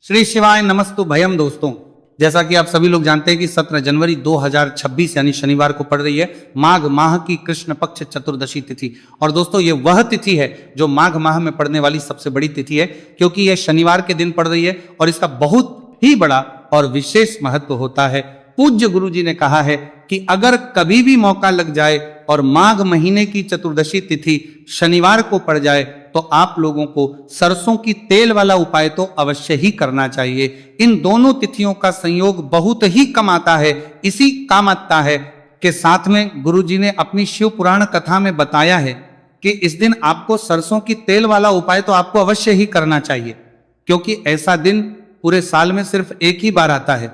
श्री शिवाय नमस्तु भयम। दोस्तों, जैसा कि आप सभी लोग जानते हैं कि 17 जनवरी 2026 यानी शनिवार को पड़ रही है माघ माह की कृष्ण पक्ष चतुर्दशी तिथि। और दोस्तों, ये वह तिथि है जो माघ माह में पड़ने वाली सबसे बड़ी तिथि है, क्योंकि यह शनिवार के दिन पड़ रही है और इसका बहुत ही बड़ा और विशेष महत्व होता है। पूज्य गुरु जी ने कहा है कि अगर कभी भी मौका लग जाए और माघ महीने की चतुर्दशी तिथि शनिवार को पड़ जाए तो आप लोगों को सरसों की तेल वाला उपाय तो अवश्य ही करना चाहिए। इन दोनों तिथियों का संयोग बहुत ही कम आता है। इसी काम आता है के साथ में गुरु जी ने अपनी शिव पुराण कथा में बताया है कि इस दिन आपको सरसों की तेल वाला उपाय तो आपको अवश्य ही करना चाहिए, क्योंकि ऐसा दिन पूरे साल में सिर्फ एक ही बार आता है।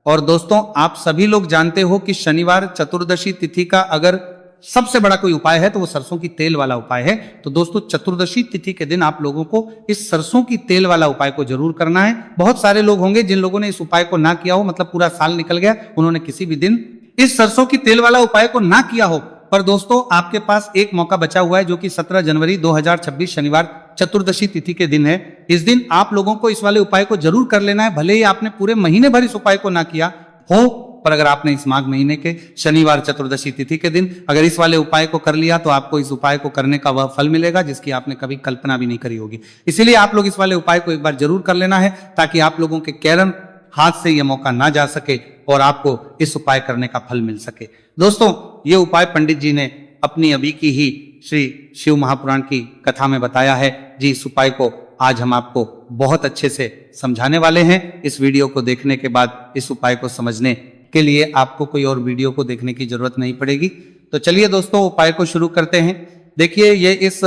और दोस्तों, आप सभी लोग जानते हो कि शनिवार चतुर्दशी तिथि का अगर सबसे बड़ा कोई उपाय है तो वो सरसों की तेल वाला उपाय है। तो दोस्तों, चतुर्दशी तिथि के दिन आप लोगों को इस सरसों की तेल वाला उपाय को जरूर करना है। बहुत सारे लोग होंगे जिन लोगों ने इस उपाय को ना किया हो, मतलब पूरा साल निकल गया, उन्होंने किसी भी दिन इस सरसों की तेल वाला उपाय को ना किया हो। पर दोस्तों, आपके पास एक मौका बचा हुआ है, जो कि 17 जनवरी 2026 शनिवार चतुर्दशी तिथि के दिन है। इस दिन आप लोगों को इस वाले उपाय को जरूर कर लेना है। भले ही आपने पूरे महीने भर इस उपाय को ना किया हो, पर अगर आपने इस माघ महीने के शनिवार चतुर्दशी तिथि के दिन अगर इस वाले उपाय को कर लिया तो आपको इस उपाय को करने का वह फल मिलेगा जिसकी आपने कभी कल्पना भी नहीं करी होगी। इसीलिए आप लोग इस वाले उपाय को एक बार जरूर कर लेना है, ताकि आप लोगों के कैरम हाथ से यह मौका ना जा सके और आपको इस उपाय करने का फल मिल सके। दोस्तों, ये उपाय पंडित जी ने अपनी अभी की ही श्री शिव महापुराण की कथा में बताया है जी। इस उपाय को आज हम आपको बहुत अच्छे से समझाने वाले हैं। इस वीडियो को देखने के बाद इस उपाय को समझने के लिए आपको कोई और वीडियो को देखने की जरूरत नहीं पड़ेगी। तो चलिए दोस्तों, उपाय को शुरू करते हैं। देखिए, ये इस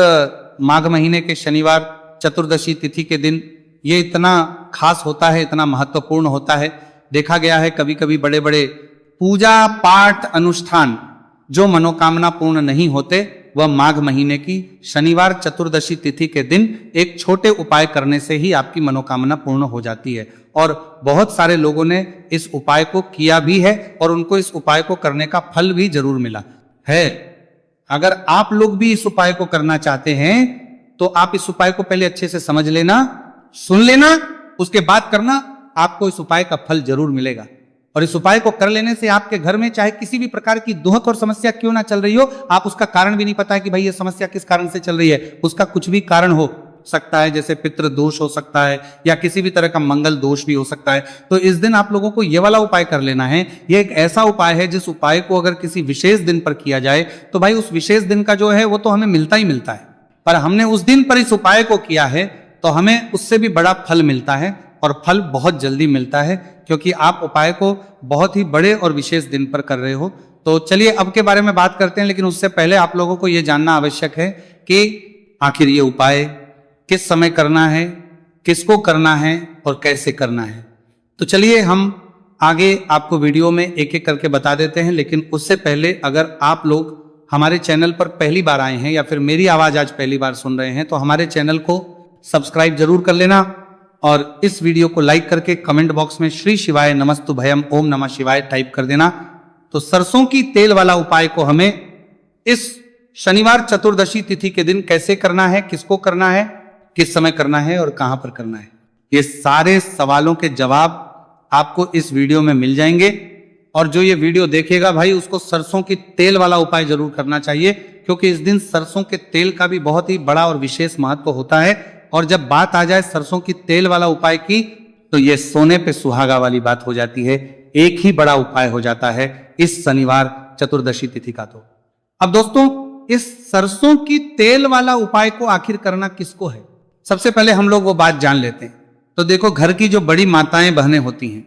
माघ महीने के शनिवार चतुर्दशी तिथि के दिन ये इतना खास होता है, इतना महत्वपूर्ण होता है। देखा गया है कभी कभी बड़े बड़े पूजा पाठ अनुष्ठान जो मनोकामना पूर्ण नहीं होते, वह माघ महीने की शनिवार चतुर्दशी तिथि के दिन एक छोटे उपाय करने से ही आपकी मनोकामना पूर्ण हो जाती है। और बहुत सारे लोगों ने इस उपाय को किया भी है और उनको इस उपाय को करने का फल भी जरूर मिला है। अगर आप लोग भी इस उपाय को करना चाहते हैं तो आप इस उपाय को पहले अच्छे से समझ लेना, सुन लेना, उसके बाद करना। आपको इस उपाय का फल जरूर मिलेगा। और इस उपाय को कर लेने से आपके घर में चाहे किसी भी प्रकार की दुख और समस्या क्यों ना चल रही हो, आप उसका कारण भी नहीं पता है कि भाई ये समस्या किस कारण से चल रही है, उसका कुछ भी कारण हो सकता है, जैसे पितृ दोष हो सकता है या किसी भी तरह का मंगल दोष भी हो सकता है। तो इस दिन आप लोगों को ये वाला उपाय कर लेना है। ये एक ऐसा उपाय है जिस उपाय को अगर किसी विशेष दिन पर किया जाए तो भाई उस विशेष दिन का जो है वो तो हमें मिलता ही मिलता है, पर हमने उस दिन पर इस उपाय को किया है तो हमें उससे भी बड़ा फल मिलता है, और फल बहुत जल्दी मिलता है, क्योंकि आप उपाय को बहुत ही बड़े और विशेष दिन पर कर रहे हो। तो चलिए अब के बारे में बात करते हैं, लेकिन उससे पहले आप लोगों को यह जानना आवश्यक है कि आखिर ये उपाय किस समय करना है, किसको करना है और कैसे करना है। तो चलिए हम आगे आपको वीडियो में एक एक करके बता देते हैं। लेकिन उससे पहले अगर आप लोग हमारे चैनल पर पहली बार आए हैं या फिर मेरी आवाज आज पहली बार सुन रहे हैं तो हमारे चैनल को सब्सक्राइब जरूर कर लेना और इस वीडियो को लाइक करके कमेंट बॉक्स में श्री शिवाय नमस्तु भयम ओम नमः शिवाय टाइप कर देना। तो सरसों की तेल वाला उपाय को हमें इस शनिवार चतुर्दशी तिथि के दिन कैसे करना है, किसको करना है, किस समय करना है और कहां पर करना है, ये सारे सवालों के जवाब आपको इस वीडियो में मिल जाएंगे। और जो ये वीडियो देखेगा भाई, उसको सरसों की तेल वाला उपाय जरूर करना चाहिए, क्योंकि इस दिन सरसों के तेल का भी बहुत ही बड़ा और विशेष महत्व होता है। और जब बात आ जाए सरसों की तेल वाला उपाय की तो ये सोने पे सुहागा वाली बात हो जाती है। एक ही बड़ा उपाय हो जाता है इस शनिवार चतुर्दशी तिथि का। तो अब दोस्तों, इस सरसों की तेल वाला उपाय को आखिर करना किसको है, सबसे पहले हम लोग वो बात जान लेते हैं। तो देखो, घर की जो बड़ी माताएं बहनें होती हैं,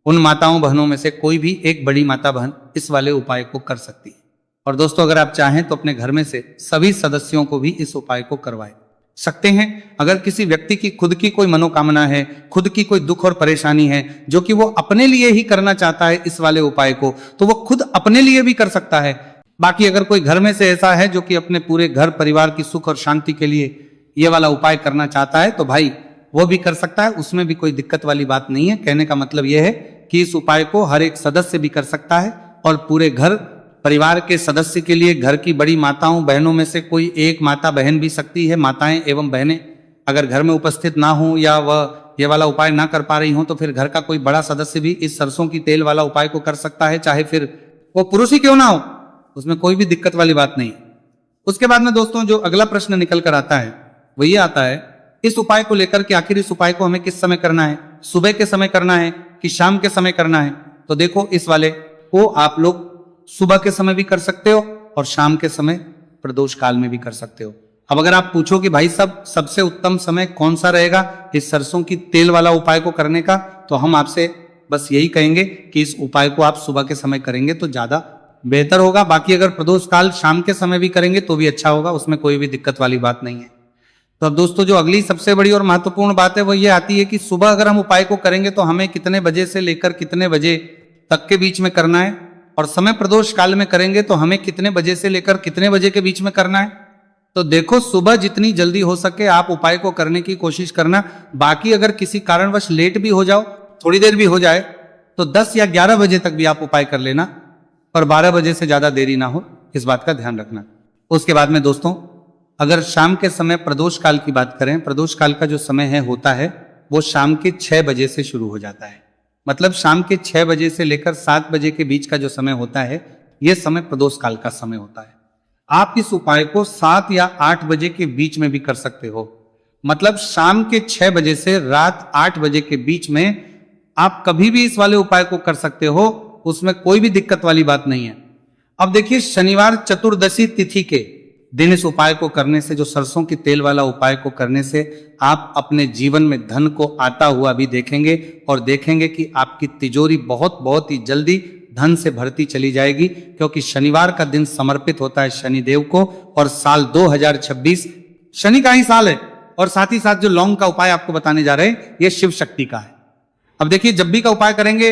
उन माताओं बहनों में से कोई भी एक बड़ी माता बहन इस वाले उपाय को कर सकती है। और दोस्तों, अगर आप चाहें तो अपने घर में से सभी सदस्यों को भी इस उपाय को करवाएं सकते हैं। अगर किसी व्यक्ति की खुद की कोई मनोकामना है, खुद की कोई दुख और परेशानी है जो कि वो अपने लिए ही करना चाहता है इस वाले उपाय को, तो वो खुद अपने लिए भी कर सकता है। बाकी अगर कोई घर में से ऐसा है जो कि अपने पूरे घर परिवार की सुख और शांति के लिए ये वाला उपाय करना चाहता है तो भाई वो भी कर सकता है, उसमें भी कोई दिक्कत वाली बात नहीं है। कहने का मतलब यह है कि इस उपाय को हर एक सदस्य भी कर सकता है और पूरे घर परिवार के सदस्य के लिए घर की बड़ी माताओं बहनों में से कोई एक माता बहन भी सकती है। माताएं एवं बहनें अगर घर में उपस्थित ना हो या वह ये वाला उपाय ना कर पा रही हो तो फिर घर का कोई बड़ा सदस्य भी इस सरसों की तेल वाला उपाय को कर सकता है, चाहे फिर वो पुरुष ही क्यों ना हो, उसमें कोई भी दिक्कत वाली बात नहीं। उसके बाद में दोस्तों जो अगला प्रश्न निकल कर आता है वो ये आता है इस उपाय को लेकर कि आखिर इस उपाय को हमें किस समय करना है, सुबह के समय करना है कि शाम के समय करना है। तो देखो इस वाले को आप लोग सुबह के समय भी कर सकते हो और शाम के समय प्रदोष काल में भी कर सकते हो। अब अगर आप पूछो कि भाई साहब सबसे उत्तम समय कौन सा रहेगा इस सरसों की तेल वाला उपाय को करने का, तो हम आपसे बस यही कहेंगे कि इस उपाय को आप सुबह के समय करेंगे तो ज्यादा बेहतर होगा। बाकी अगर प्रदोष काल शाम के समय भी करेंगे तो भी अच्छा होगा, उसमें कोई भी दिक्कत वाली बात नहीं है। तो अब दोस्तों जो अगली सबसे बड़ी और महत्वपूर्ण बात है वो ये आती है कि सुबह अगर हम उपाय को करेंगे तो हमें कितने बजे से लेकर कितने बजे तक के बीच में करना है, और समय प्रदोष काल में करेंगे तो हमें कितने बजे से लेकर कितने बजे के बीच में करना है। तो देखो सुबह जितनी जल्दी हो सके आप उपाय को करने की कोशिश करना। बाकी अगर किसी कारणवश लेट भी हो जाओ, थोड़ी देर भी हो जाए, तो 10 या 11 बजे तक भी आप उपाय कर लेना, पर 12 बजे से ज्यादा देरी ना हो, इस बात का ध्यान रखना। उसके बाद में दोस्तों अगर शाम के समय प्रदोष काल की बात करें, प्रदोष काल का जो समय है होता है वो शाम के 6 बजे से शुरू हो जाता है। मतलब शाम के 6 बजे से लेकर 7 बजे के बीच का जो समय होता है यह समय प्रदोष काल का समय होता है। आप इस उपाय को 7 या 8 बजे के बीच में भी कर सकते हो। मतलब शाम के 6 बजे से रात 8 बजे के बीच में आप कभी भी इस वाले उपाय को कर सकते हो, उसमें कोई भी दिक्कत वाली बात नहीं है। अब देखिए शनिवार चतुर्दशी तिथि के दिन इस उपाय को करने से, जो सरसों की तेल वाला उपाय को करने से आप अपने जीवन में धन को आता हुआ भी देखेंगे और देखेंगे कि आपकी तिजोरी बहुत ही जल्दी धन से भरती चली जाएगी, क्योंकि शनिवार का दिन समर्पित होता है शनिदेव को और साल 2026 शनि का ही साल है। और साथ ही साथ जो लौंग का उपाय आपको बताने जा रहे हैं ये शिव शक्ति का है। अब देखिए जब भी का उपाय करेंगे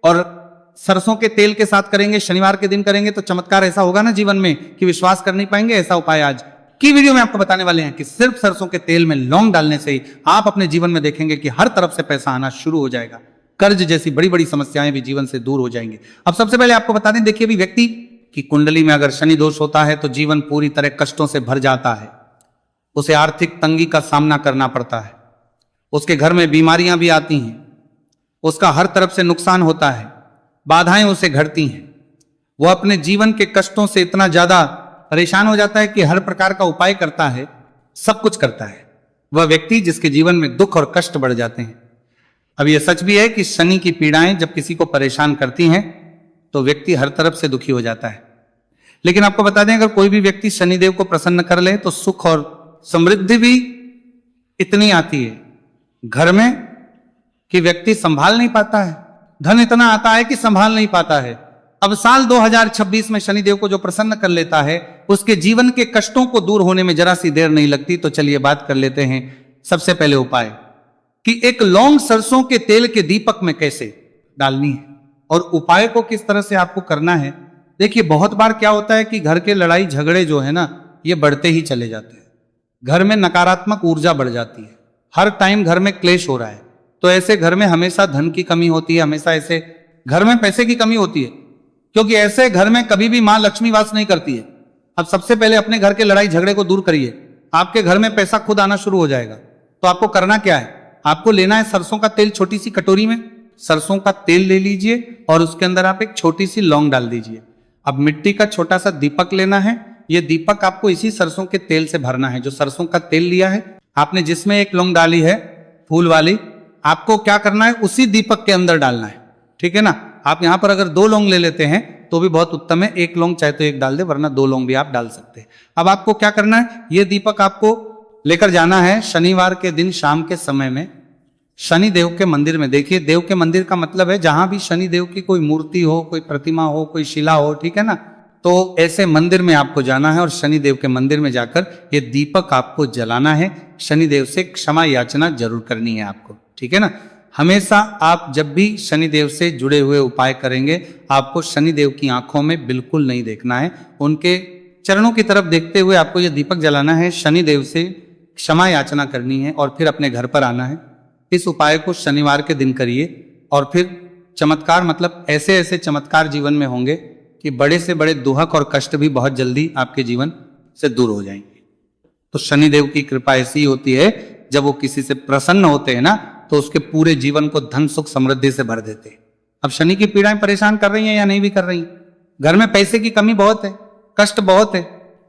और सरसों के तेल के साथ करेंगे, शनिवार के दिन करेंगे, तो चमत्कार ऐसा होगा ना जीवन में कि विश्वास कर नहीं पाएंगे। ऐसा उपाय आज की वीडियो में आपको बताने वाले हैं कि सिर्फ सरसों के तेल में लौंग डालने से ही आप अपने जीवन में देखेंगे कि हर तरफ से पैसा आना शुरू हो जाएगा, कर्ज जैसी बड़ी बड़ी समस्याएं भी जीवन से दूर हो जाएंगी। अब सबसे पहले आपको बता दें, देखिए भी व्यक्ति की कुंडली में अगर शनि दोष होता है तो जीवन पूरी तरह कष्टों से भर जाता है, उसे आर्थिक तंगी का सामना करना पड़ता है, उसके घर में बीमारियां भी आती हैं, उसका हर तरफ से नुकसान होता है, बाधाएं उसे घटती हैं, वो अपने जीवन के कष्टों से इतना ज्यादा परेशान हो जाता है कि हर प्रकार का उपाय करता है, सब कुछ करता है, वह व्यक्ति जिसके जीवन में दुख और कष्ट बढ़ जाते हैं। अब यह सच भी है कि शनि की पीड़ाएं जब किसी को परेशान करती हैं तो व्यक्ति हर तरफ से दुखी हो जाता है। लेकिन आपको बता दें, अगर कोई भी व्यक्ति शनिदेव को प्रसन्न कर ले तो सुख और समृद्धि भी इतनी आती है घर में कि व्यक्ति संभाल नहीं पाता है, धन इतना आता है कि संभाल नहीं पाता है। अब साल 2026 में शनिदेव को जो प्रसन्न कर लेता है उसके जीवन के कष्टों को दूर होने में जरा सी देर नहीं लगती। तो चलिए बात कर लेते हैं सबसे पहले उपाय कि एक लौंग सरसों के तेल के दीपक में कैसे डालनी है और उपाय को किस तरह से आपको करना है। देखिए बहुत बार क्या होता है कि घर के लड़ाई झगड़े जो है ना ये बढ़ते ही चले जाते हैं, घर में नकारात्मक ऊर्जा बढ़ जाती है, हर टाइम घर में क्लेश हो रहा है, तो ऐसे घर में हमेशा धन की कमी होती है, हमेशा ऐसे घर में पैसे की कमी होती है, क्योंकि ऐसे घर में कभी भी मां लक्ष्मी वास नहीं करती है। अब सबसे पहले अपने घर के लड़ाई झगड़े को दूर करिए, आपके घर में पैसा खुद आना शुरू हो जाएगा। तो आपको करना क्या है, आपको लेना है सरसों का तेल, छोटी सी कटोरी में सरसों का तेल ले लीजिए और उसके अंदर आप एक छोटी सी लौंग डाल दीजिए। अब मिट्टी का छोटा सा दीपक लेना है, यह दीपक आपको इसी सरसों के तेल से भरना है। जो सरसों का तेल लिया है आपने, जिसमें एक लौंग डाली है फूल वाली, आपको क्या करना है उसी दीपक के अंदर डालना है, ठीक है ना। आप यहां पर अगर 2 लौंग ले लेते हैं तो भी बहुत उत्तम है, 1 लौंग चाहे तो 1 डाल दे, वरना 2 लौंग भी आप डाल सकते हैं। अब आपको क्या करना है, यह दीपक आपको लेकर जाना है शनिवार के दिन शाम के समय में शनि देव के मंदिर में। देखिए देव के मंदिर का मतलब है जहां भी शनि देव की कोई मूर्ति हो, कोई प्रतिमा हो, कोई शिला हो, ठीक है ना, तो ऐसे मंदिर में आपको जाना है और शनि देव के मंदिर में जाकर ये दीपक आपको जलाना है। शनि देव से क्षमा याचना जरूर करनी है आपको, ठीक है ना। हमेशा आप जब भी शनि देव से जुड़े हुए उपाय करेंगे आपको शनि देव की आंखों में बिल्कुल नहीं देखना है, उनके चरणों की तरफ देखते हुए आपको यह दीपक जलाना है, शनि देव से क्षमा याचना करनी है और फिर अपने घर पर आना है। इस उपाय को शनिवार के दिन करिए और फिर चमत्कार, मतलब ऐसे ऐसे चमत्कार जीवन में होंगे कि बड़े से बड़े दुहक और कष्ट भी बहुत जल्दी आपके जीवन से दूर हो जाएंगे। तो शनिदेव की कृपा ऐसी होती है, जब वो किसी से प्रसन्न होते हैं ना तो उसके पूरे जीवन को धन सुख समृद्धि से भर देते हैं। अब शनि की पीड़ाएं परेशान कर रही हैं या नहीं भी कर रही हैं, घर में पैसे की कमी बहुत है, कष्ट बहुत है,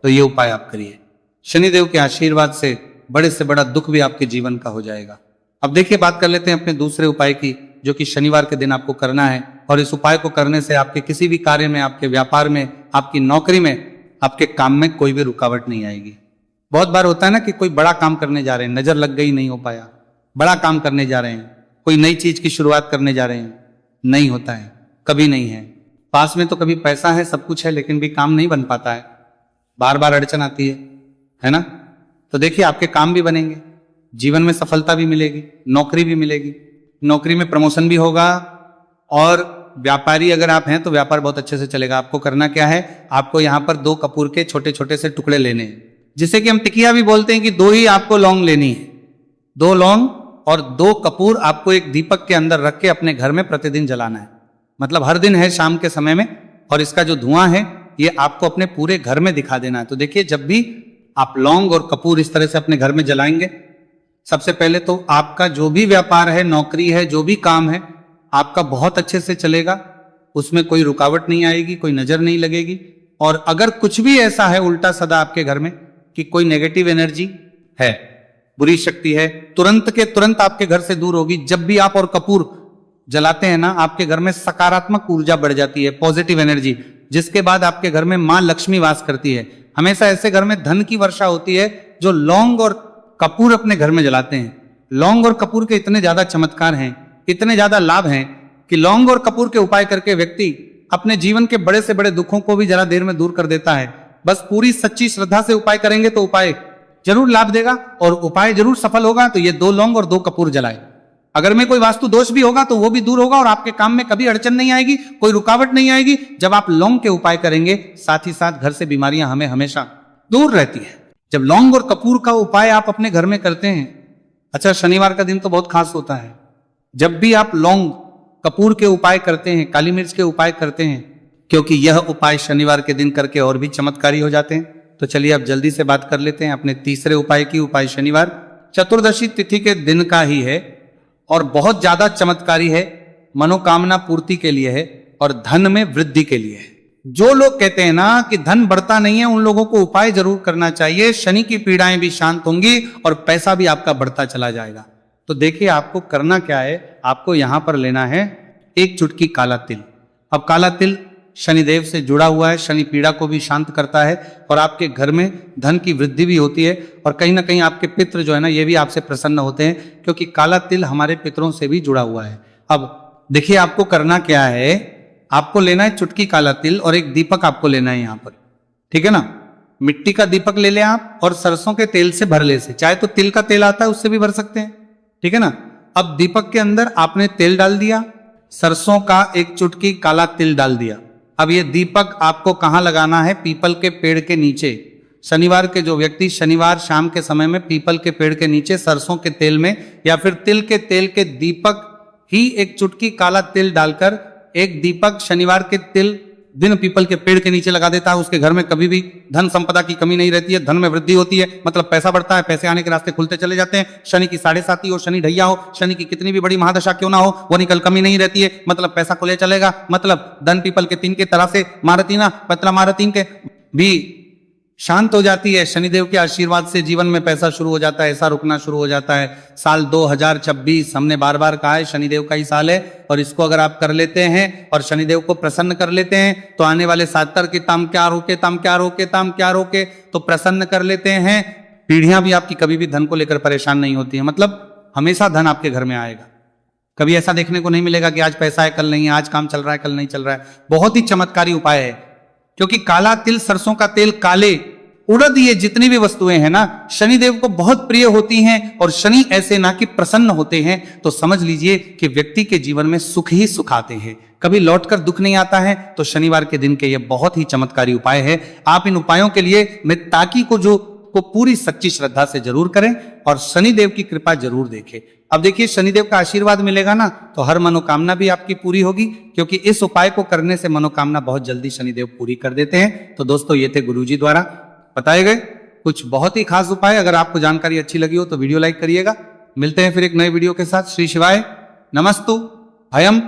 तो ये उपाय आप करिए। शनिदेव के आशीर्वाद से बड़े से बड़ा दुख भी आपके जीवन का हो जाएगा। अब देखिए बात कर लेते हैं अपने दूसरे उपाय की, जो कि शनिवार के दिन आपको करना है। और इस उपाय को करने से आपके किसी भी कार्य में, आपके व्यापार में, आपकी नौकरी में, आपके काम में कोई भी रुकावट नहीं आएगी। बहुत बार होता है ना कि कोई बड़ा काम करने जा रहे हैं, नजर लग गई, नहीं हो पाया। बड़ा काम करने जा रहे हैं, कोई नई चीज की शुरुआत करने जा रहे हैं, नहीं होता है, कभी नहीं है। पास में तो कभी पैसा है, सब कुछ है, लेकिन भी काम नहीं बन पाता है, बार बार अड़चन आती है ना। तो देखिए आपके काम भी बनेंगे, जीवन में सफलता भी मिलेगी, नौकरी भी मिलेगी, नौकरी में प्रमोशन भी होगा। और व्यापारी अगर आप हैं तो व्यापार बहुत अच्छे से चलेगा। आपको करना क्या है, आपको यहाँ पर 2 कपूर के छोटे छोटे से टुकड़े लेने हैं, जिसे कि हम टिकिया भी बोलते हैं कि 2 ही आपको लौंग लेनी है। 2 लौंग और 2 कपूर आपको एक दीपक के अंदर रख के अपने घर में प्रतिदिन जलाना है। मतलब हर दिन है शाम के समय में, और इसका जो धुआं है ये आपको अपने पूरे घर में दिखा देना है। तो देखिए जब भी आप लौंग और कपूर इस तरह से अपने घर में जलाएंगे, सबसे पहले तो आपका जो भी व्यापार है, नौकरी है, जो भी काम है, आपका बहुत अच्छे से चलेगा, उसमें कोई रुकावट नहीं आएगी, कोई नजर नहीं लगेगी। और अगर कुछ भी ऐसा है उल्टा सदा आपके घर में कि कोई नेगेटिव एनर्जी है, बुरी शक्ति है, तुरंत के तुरंत आपके घर से दूर होगी। जब भी आप और कपूर जलाते हैं ना, आपके घर में सकारात्मक ऊर्जा बढ़ जाती है, पॉजिटिव एनर्जी, जिसके बाद आपके घर में मां लक्ष्मी वास करती है। हमेशा ऐसे घर में धन की वर्षा होती है जो लौंग और कपूर अपने घर में जलाते हैं। लौंग और कपूर के इतने ज्यादा चमत्कार हैं, इतने ज्यादा लाभ हैं कि लौंग और कपूर के उपाय करके व्यक्ति अपने जीवन के बड़े से बड़े दुखों को भी जरा देर में दूर कर देता है। बस पूरी सच्ची श्रद्धा से उपाय करेंगे तो उपाय जरूर लाभ देगा और उपाय जरूर सफल होगा। तो ये 2 लौंग और 2 कपूर जलाए। अगर में कोई वास्तु दोष भी होगा तो वो भी दूर होगा और आपके काम में कभी अड़चन नहीं आएगी, कोई रुकावट नहीं आएगी। जब आप लौंग के उपाय करेंगे, साथ ही साथ घर से बीमारियां हमें हमेशा दूर रहती है। जब लौंग और कपूर का उपाय आप अपने घर में करते हैं, अच्छा शनिवार का दिन तो बहुत खास होता है। जब भी आप लौंग कपूर के उपाय करते हैं, काली मिर्च के उपाय करते हैं, क्योंकि यह उपाय शनिवार के दिन करके और भी चमत्कारी हो जाते हैं। तो चलिए अब जल्दी से बात कर लेते हैं अपने तीसरे उपाय की। उपाय शनिवार चतुर्दशी तिथि के दिन का ही है और बहुत ज्यादा चमत्कारी है, मनोकामना पूर्ति के लिए है और धन में वृद्धि के लिए है। जो लोग कहते हैं ना कि धन बढ़ता नहीं है, उन लोगों को उपाय जरूर करना चाहिए। शनि की पीड़ाएं भी शांत होंगी और पैसा भी आपका बढ़ता चला जाएगा। तो देखिए आपको करना क्या है, आपको यहां पर लेना है 1 चुटकी काला तिल। अब काला तिल शनिदेव से जुड़ा हुआ है, शनि पीड़ा को भी शांत करता है और आपके घर में धन की वृद्धि भी होती है। और कहीं ना कहीं आपके पितृ जो है ना, ये भी आपसे प्रसन्न होते हैं, क्योंकि काला तिल हमारे पितरों से भी जुड़ा हुआ है। अब देखिए आपको करना क्या है, आपको लेना है चुटकी काला तिल और एक दीपक आपको लेना है यहाँ पर, ठीक है ना। मिट्टी का दीपक ले लें आप और सरसों के तेल से भर ले से, चाहे तो तिल का तेल आता है उससे भी भर सकते हैं, ठीक है ना। अब दीपक के अंदर आपने तेल डाल दिया, सरसों का 1 चुटकी काला तिल डाल दिया। अब ये दीपक आपको कहाँ लगाना है, पीपल के पेड़ के नीचे। शनिवार के जो व्यक्ति शनिवार शाम के समय में पीपल के पेड़ के नीचे सरसों के तेल में या फिर तिल के तेल के दीपक ही 1 चुटकी काला तिल डालकर एक दीपक शनिवार के तिल दिन पीपल के पेड़ के नीचे लगा देता है, उसके घर में कभी भी धन संपदा की कमी नहीं रहती है, धन में वृद्धि होती है, मतलब पैसा बढ़ता है, पैसे आने के रास्ते खुलते चले जाते हैं। शनि की 7.5 हो, शनि ढैया हो, शनि की कितनी भी बड़ी महादशा क्यों ना हो, वो निकल कमी नहीं रहती है, मतलब पैसा खुले चलेगा। मतलब धन पीपल के 3 के तरह से मारतीना पतला मारतीन के भी शांत हो जाती है। शनिदेव के आशीर्वाद से जीवन में पैसा शुरू हो जाता है, ऐसा रुकना शुरू हो जाता है। साल 2026 हमने बार बार कहा है शनिदेव का ही साल है, और इसको अगर आप कर लेते हैं और शनिदेव को प्रसन्न कर लेते हैं तो आने वाले 7 के ताम क्या रोके, ताम क्या रोके, ताम क्या रोके, तो प्रसन्न कर लेते हैं। पीढ़ियां भी आपकी कभी भी धन को लेकर परेशान नहीं होती है, मतलब हमेशा धन आपके घर में आएगा। कभी ऐसा देखने को नहीं मिलेगा कि आज पैसा है कल नहीं है, आज काम चल रहा है कल नहीं चल रहा है। बहुत ही चमत्कारी उपाय है, क्योंकि काला तिल, सरसों का तेल, काले उड़द, ये जितनी भी वस्तुएं हैं ना शनिदेव को बहुत प्रिय होती हैं। और शनि ऐसे ना कि प्रसन्न होते हैं तो समझ लीजिए कि व्यक्ति के जीवन में सुख ही सुख आते हैं, कभी लौटकर दुख नहीं आता है। तो शनिवार के दिन के ये बहुत ही चमत्कारी उपाय है। आप इन उपायों के लिए मृत्ताकी को पूरी सच्ची श्रद्धा से जरूर करें और शनिदेव की कृपा जरूर देखें। अब देखिए शनिदेव का आशीर्वाद मिलेगा ना तो हर मनोकामना भी आपकी पूरी होगी, क्योंकि इस उपाय को करने से मनोकामना बहुत जल्दी शनिदेव पूरी कर देते हैं। तो दोस्तों ये थे गुरुजी द्वारा बताए गए कुछ बहुत ही खास उपाय। अगर आपको जानकारी अच्छी लगी हो तो वीडियो लाइक करिएगा, मिलते हैं फिर एक नए वीडियो के साथ। श्री शिवाय नमस्तु भयम